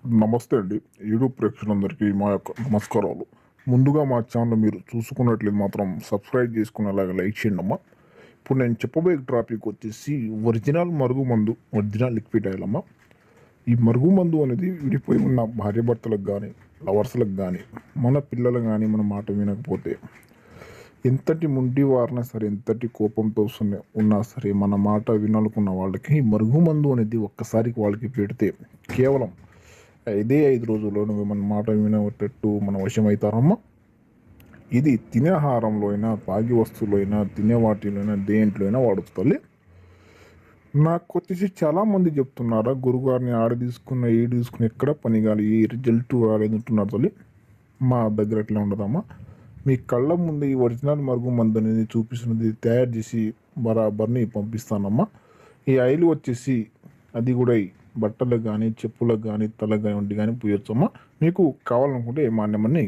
నమస్తే అండి. యూట్యూబ్ ప్రేక్షకులందరికీ మా యొక్క నమస్కారాలు. ముందుగా మా ఛానల్ మీరు చూసుకున్నట్లయితే మాత్రం సబ్స్క్రైబ్ చేసుకునేలాగా లైక్ చేయండి అమ్మా. ఇప్పుడు నేను చెప్పబోయే టాపిక్ వచ్చేసి ఒరిజినల్ మరుగుమందు, ఒరిజినల్ లిక్విడ్ ఆయిల్ అమ్మా. ఈ మరుగుమందు అనేది విడిపోయి ఉన్న భార్యాభర్తలకు కానీ, లవర్స్లకు కానీ, మన పిల్లలు కానీ మన మాట వినకపోతే ఎంతటి ముండి వారినా సరే, ఎంతటి కోపంతో ఉన్నా సరే మన మాట వినాలనుకున్న వాళ్ళకి ఈ మరుగుమందు అనేది ఒక్కసారికి వాళ్ళకి పెడితే కేవలం 5 రోజుల్లో నువ్వు మన మాట వినేటట్టు మన వశమవుతారమ్మా. ఇది తినే ఆహారంలో అయినా, తాగి వస్తువులో అయినా, తినే వాటిలో అయినా, దేంట్లో అయినా వాడచ్చు తల్లి. నాకు వచ్చేసి చాలామంది చెప్తున్నారా, గురుగారిని ఆడ తీసుకున్న ఈ తీసుకుని ఎక్కడ పని కాలి, ఈ రిజల్ట్ రాలేదు అంటున్నారు తల్లి. మా దగ్గర ఎట్లా ఉండదమ్మా. మీ కళ్ళ ముందు ఈ ఒరిజినల్ మరుగు మందు అనేది చూపిస్తున్నది తయారు చేసి బరాబర్ని పంపిస్తానమ్మా. ఈ ఆయిల్ వచ్చేసి అది కూడా బట్టలకు కానీ, చెప్పులకు కానీ, తలకు కానీ, ఒంటి కానీ పూయొచ్చమ్మా. మీకు కావాలనుకుంటే మా నెంబర్ని